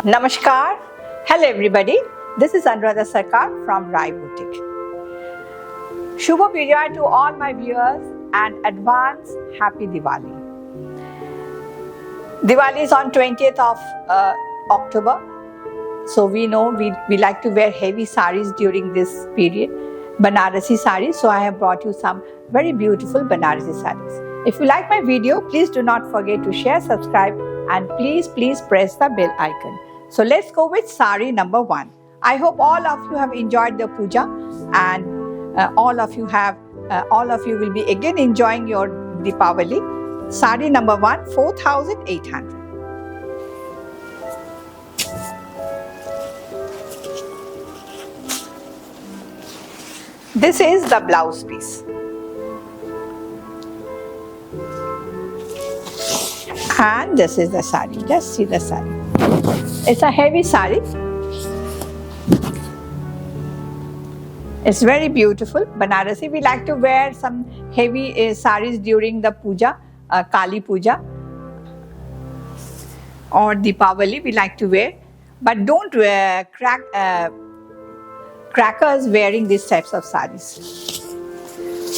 Namaskar. Hello everybody. This is Anuradha Sarkar from Rai Boutique. Shubha Vijaya to all my viewers and advance happy Diwali. Diwali is on 20th of October. So we know we like to wear heavy saris during this period. Banarasi saris. So I have brought you some very beautiful Banarasi saris. If you like my video, please do not forget to share, subscribe and please press the bell icon. So let's go with sari number 1. I hope all of you have enjoyed the puja and all of you will be again enjoying your Deepavali. Sari number 1, 4,800. This is the blouse piece. And this is the sari. Just see the sari. It's a heavy sari. It's very beautiful. Banarasi. We like to wear some heavy saris during the puja, Kali Puja or Deepavali. We like to wear, but don't wear crackers wearing these types of saris.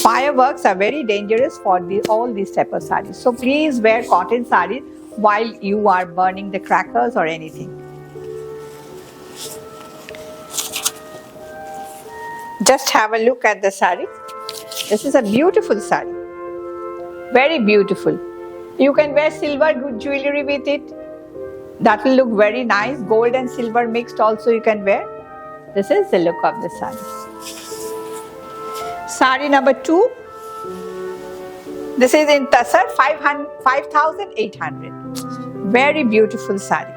Fireworks are very dangerous for all these types of saris. So please wear cotton saris while you are burning the crackers or anything. Just have a look at the sari. This is a beautiful sari. Very beautiful. You can wear silver jewelry with it. That will look very nice. Gold and silver mixed also you can wear. This is the look of the sari. Sari number 2. This is in Tassar, 5,800. Very beautiful sari.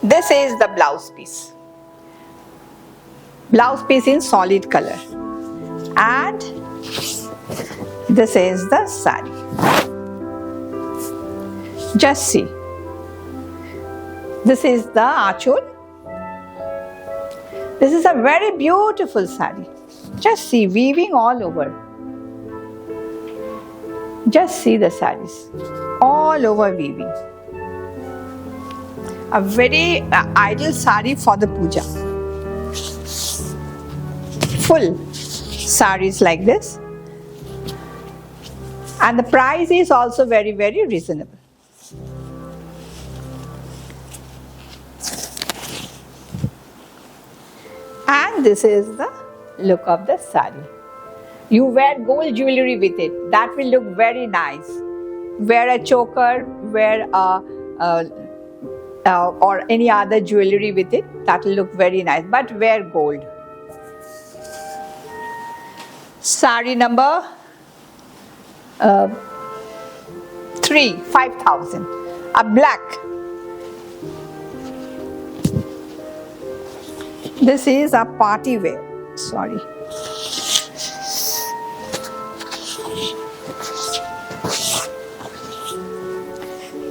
This is the blouse piece. Blouse piece in solid color. And this is the sari. Just see. This is the achol. This is a very beautiful sari. Just see, weaving all over. Just see the saris. All over weaving. A very ideal sari for the puja. Full saris like this. And the price is also very, very reasonable. And this is the look of the sari. You wear gold jewelry with it. That will look very nice. Wear a choker, wear or any other jewelry with it. That will look very nice. But wear gold. Sari number 3, 5,000. A black. This is a party wear. Sorry.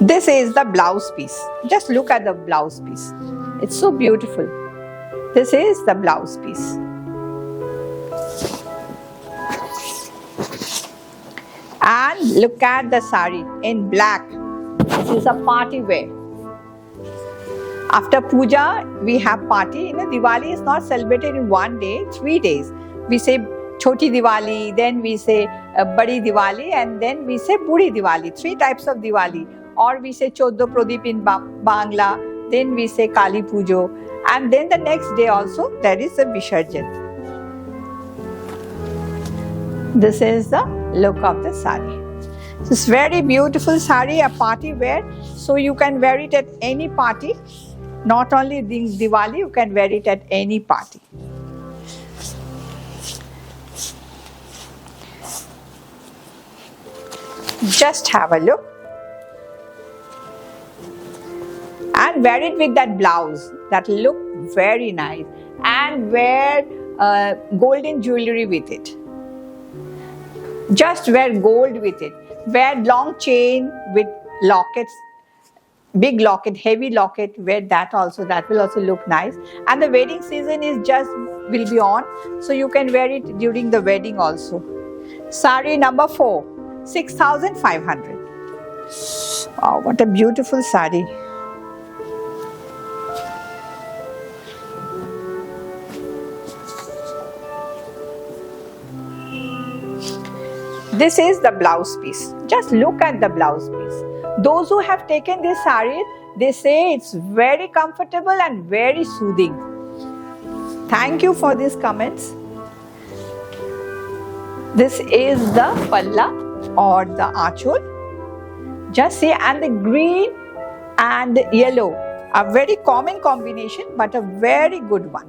This is the blouse piece. Just look at the blouse piece. It's so beautiful. This is the blouse piece. And look at the sari in black. This is a party wear. After puja, we have party. Diwali is not celebrated in one day, 3 days. We say Choti Diwali, then we say Badi Diwali, and then we say Budi Diwali. 3 types of Diwali. Or we say Choddo Pradip in Bangla, then we say Kali Pujo, and then the next day also there is a Visarjan. This is the look of the sari. This very beautiful sari, a party wear, so you can wear it at any party. Not only Diwali, you can wear it at any party. Just have a look. And wear it with that blouse. That will look very nice. And wear golden jewelry with it. Just wear gold with it. Wear long chain with lockets. Big locket, heavy locket, wear that also. That will also look nice. And the wedding season will be on. So you can wear it during the wedding also. Sari number 4, 6,500. Wow, what a beautiful sari. This is the blouse piece. Just look at the blouse piece. Those who have taken this sari, they say it's very comfortable and very soothing. Thank you for these comments. This is the palla or the achol. Just see, and the green and yellow, a very common combination but a very good one.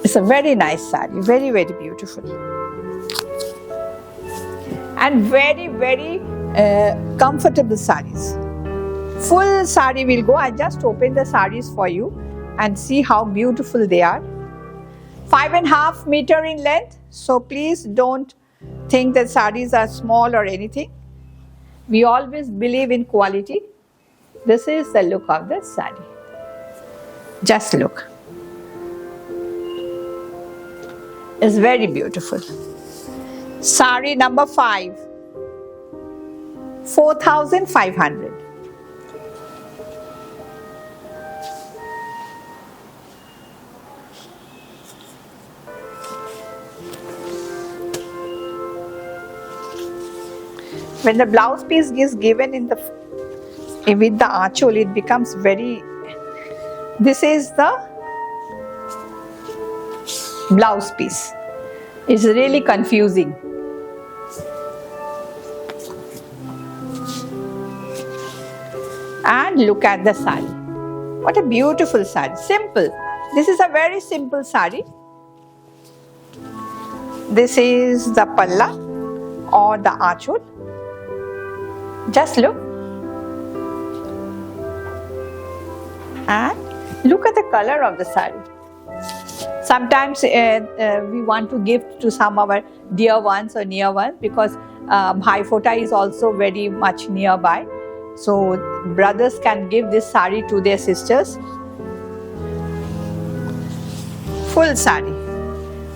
It's a very nice sari, very, very beautiful. And very, very comfortable saris. Full sari will go. I just opened the saris for you and see how beautiful they are. 5.5 meters in length. So please don't think that saris are small or anything. We always believe in quality. This is the look of the sari. Just look. It's very beautiful. Sari number 5. 4,500. When the blouse piece is given with the achol, it becomes very. This is the blouse piece. It's really confusing. And look at the sari. What a beautiful sari. Simple. This is a very simple sari. This is the palla or the achol. Just look. And look at the color of the sari. Sometimes we want to give to some of our dear ones or near ones because Bhai Phota is also very much nearby. So brothers can give this sari to their sisters. Full sari.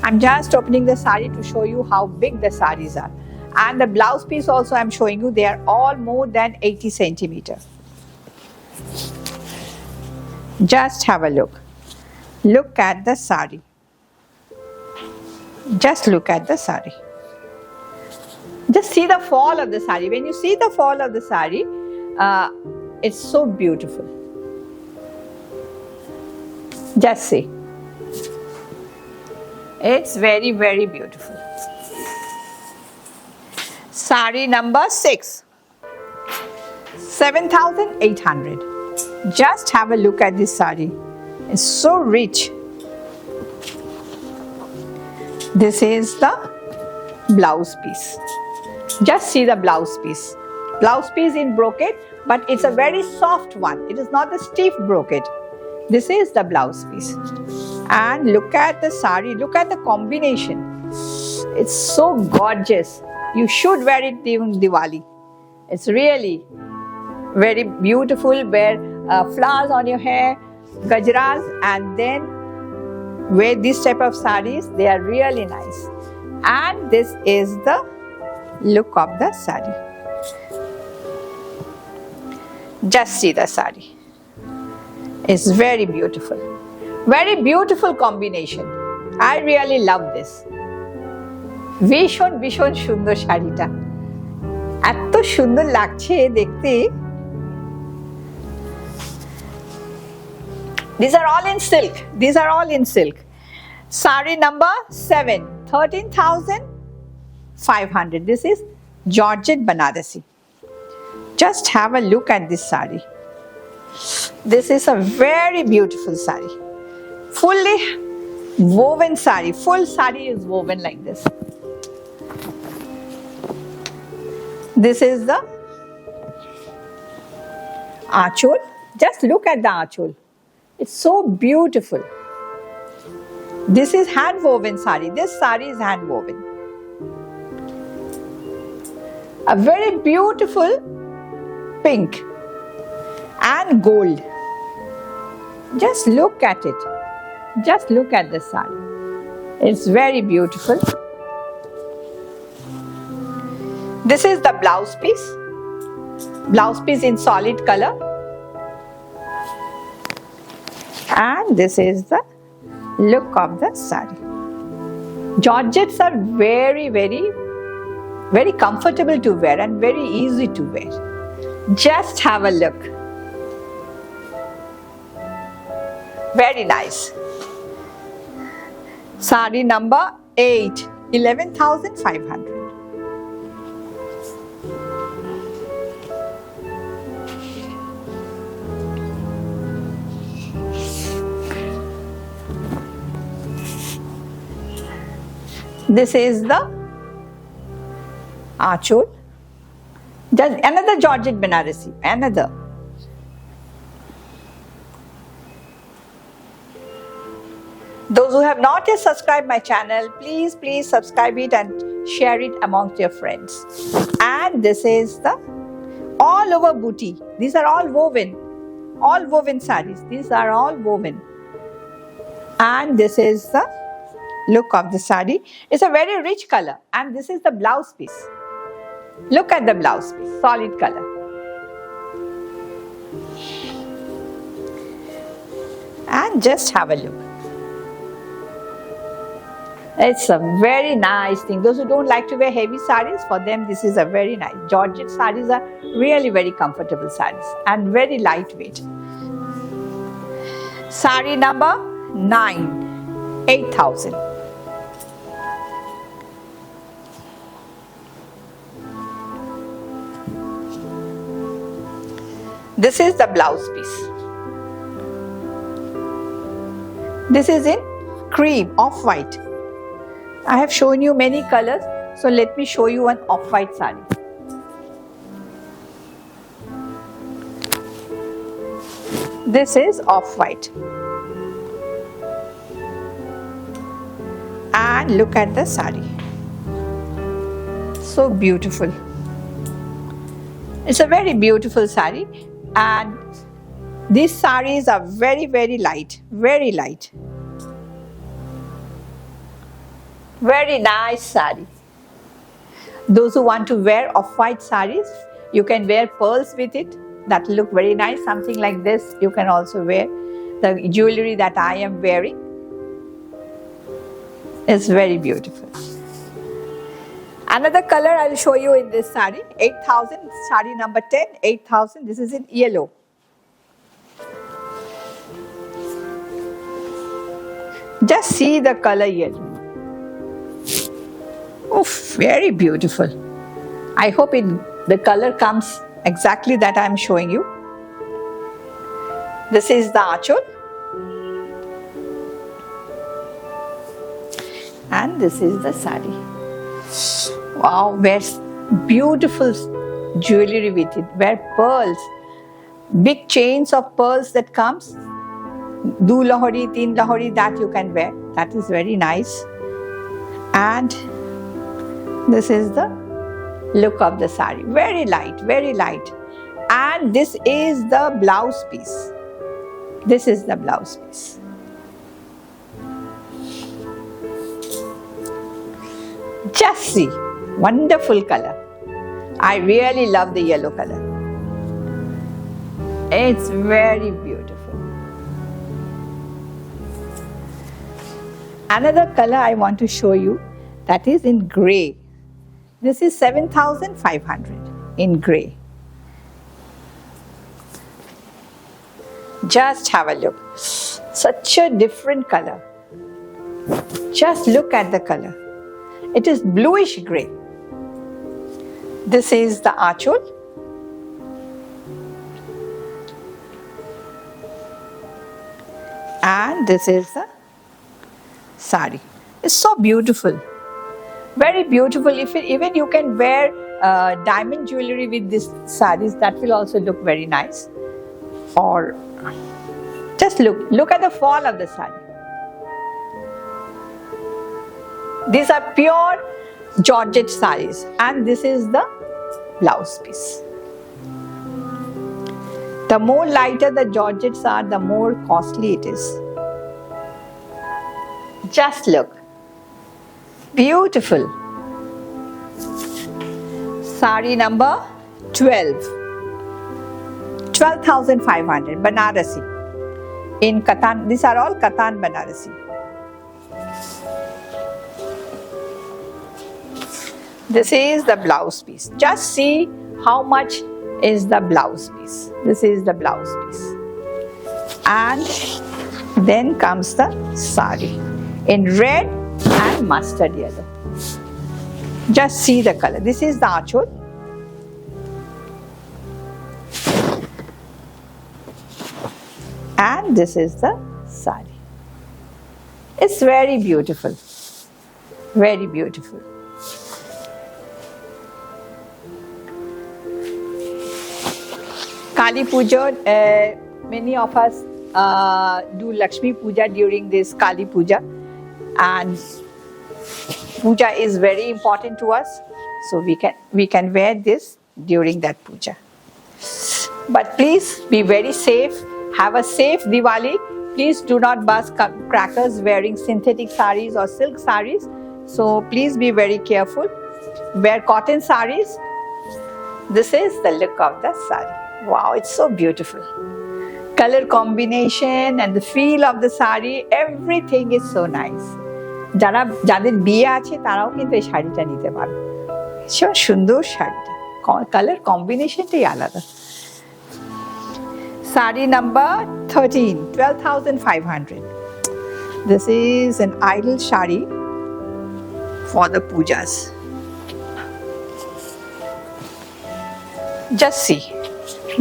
I'm just opening the sari to show you how big the saris are. And the blouse piece also I'm showing you, they are all more than 80 centimeters. Just have a look. Look at the sari. Just look at the sari. Just see the fall of the sari. When you see the fall of the sari, it's so beautiful. Just see. It's very, very beautiful. Sari number 6. 7,800. Just have a look at this sari. It's so rich. This is the blouse piece. Just see the blouse piece. Blouse piece in brocade, but it's a very soft one. It is not the stiff brocade. This is the blouse piece. And look at the sari. Look at the combination. It's so gorgeous. You should wear it during Diwali. It's really very beautiful. Wear flowers on your hair, gajras, and then wear this type of saris. They are really nice. And this is the look of the sari. Just see the sari. It's very beautiful. Very beautiful combination. I really love this. ভীষণ ভীষণ সুন্দর শাড়িটা, এত সুন্দর লাগছে দেখতে। These are all in silk. These are all in silk. Sari number 7, 13,500. This is Georgette Banarasi. Just have a look at this sari. This is a very beautiful sari. Fully woven sari. Full sari is woven like this. This is the achol. Just look at the achol. It's so beautiful. This is hand woven sari. This sari is hand woven. A very beautiful pink and gold. Just look at it. Just look at the sari. It's very beautiful. This is the blouse piece. Blouse piece in solid color. And this is the look of the sari. Georgettes are very, very, very comfortable to wear and very easy to wear. Just have a look. Very nice. Sari number 8, 11,500. This is the Achol. Just another Georgette Banarasi. Another. Those who have not yet subscribed my channel, please subscribe it and share it amongst your friends. And this is the all over booty. These are all woven sarees. These are all woven. And this is the look of the saree. It's a very rich color, and this is the blouse piece. Look at the blouse piece, solid color. And just have a look. It's a very nice thing. Those who don't like to wear heavy sarees, for them this is a very nice. Georgette sarees are really very comfortable sarees and very lightweight. Saree number 9, 8,000. This is the blouse piece. This is in cream, off-white. I have shown you many colors, so let me show you an off-white saree. This is off-white. And look at the saree. So beautiful. It's a very beautiful saree. And these sarees are very, very light, very light. Very nice saree. Those who want to wear off-white sarees, you can wear pearls with it. That look very nice. Something like this you can also wear. The jewelry that I am wearing is very beautiful. Another color I will show you in this saree, 8,000, saree number 10, 8,000. This is in yellow. Just see the color yellow. Oof, very beautiful. I hope the color comes exactly that I am showing you. This is the Achol. And this is the saree. Wow, wears beautiful jewelry with it. Wear pearls, big chains of pearls that comes. Do lahori, teen lahori, that you can wear. That is very nice. And this is the look of the saree. Very light, very light. And this is the blouse piece. This is the blouse piece. Just see, wonderful color. I really love the yellow color. It's very beautiful. Another color I want to show you, that is in grey. This is 7,500 in grey. Just have a look. Such a different color. Just look at the color. It is bluish grey. This is the Achol. And this is the saree. It's so beautiful. Very beautiful. Even you can wear diamond jewelry with these sarees, that will also look very nice. Or just look at the fall of the saree. These are pure Georgette sarees, and this is the blouse piece. The more lighter the Georgettes are, the more costly it is. Just look. Beautiful. Sari number 12. 12,500 Banarasi. In Katan, these are all Katan Banarasi. This is the blouse piece. Just see how much is the blouse piece. This is the blouse piece. And then comes the sari in red and mustard yellow. Just see the color. This is the achol. And this is the sari. It's very beautiful. Very beautiful. Kali Puja, many of us do Lakshmi Puja during this Kali Puja, and Puja is very important to us, so we can wear this during that Puja. But please be very safe. Have a safe Diwali. Please do not burst crackers wearing synthetic saris or silk saris. So please be very careful. Wear cotton saris. This is the look of the sari. Wow, it's so beautiful. Color combination and the feel of the sari, everything is so nice. যাদের বিয়ে আছে তারাও কিন্তু এই শাড়িটা নিতে পারো। ভীষণ সুন্দর শাড়িটা, কালার কম্বিনেশনটাই আলাদা। Sari number 13, 12,500. This is an idol shari for the pujas. Just see.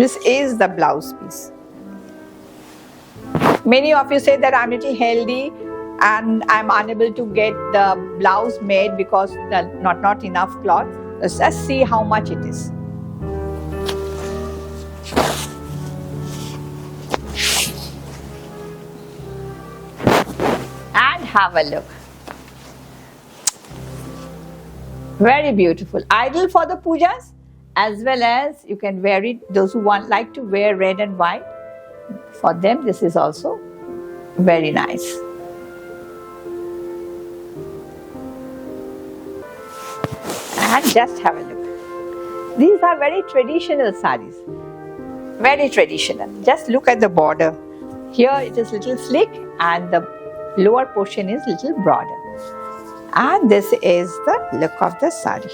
This is the blouse piece. Many of you say that I'm a little healthy and I'm unable to get the blouse made because not enough cloth. Let's just see how much it is. And have a look. Very beautiful. Ideal for the pujas, as well as you can wear it. Those who like to wear red and white, for them this is also very nice. And just have a look. These are very traditional saris. Very traditional. Just look at the border. Here it is little slick and the lower portion is little broader. And this is the look of the sari.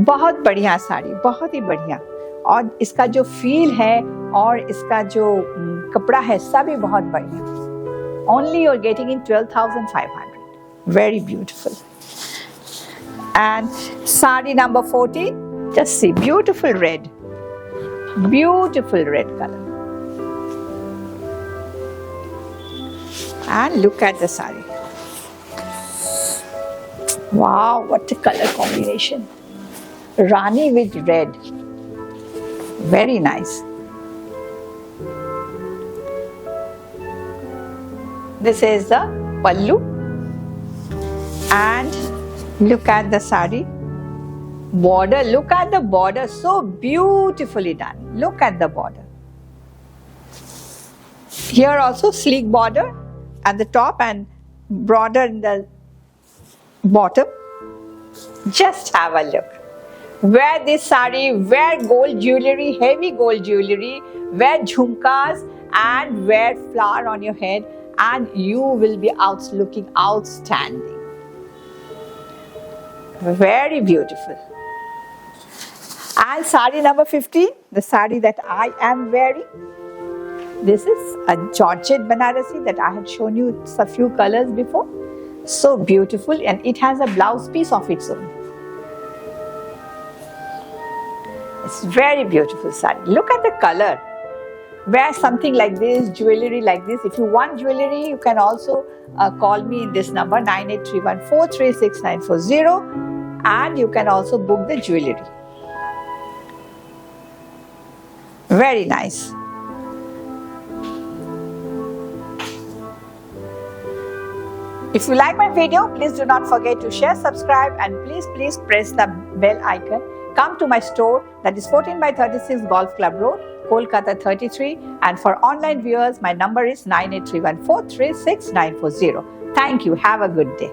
बहुत बढ़िया साड़ी, बहुत ही बढ़िया, और इसका जो feel है और इसका जो कपड़ा है सभी बहुत बढ़िया. Only you're getting in 12,500. Very beautiful. And sari number 14, just see, beautiful red color. And look at the sari. Wow, what a color combination. Rani with red. Very nice. This is the pallu. And look at the sari. Border, look at the border. So beautifully done. Look at the border. Here also sleek border at the top and broader in the bottom. Just have a look. Wear this sari, wear gold jewelry, heavy gold jewelry, wear jhumkas and wear flower on your head, and you will be looking outstanding. Very beautiful. And sari number 15, the sari that I am wearing. This is a Georgette Banarasi that I had shown you a few colors before. So beautiful, and it has a blouse piece of its own. It's very beautiful sari. Look at the color. Wear something like this, jewelry like this. If you want jewelry, you can also call me in this number 9831436940, and you can also book the jewelry. Very nice. If you like my video, please do not forget to share, subscribe, and please press the bell icon. Come to my store, that is 14/36 Golf Club Road, Kolkata 33, and for online viewers, my number is 9831436940. Thank you. Have a good day.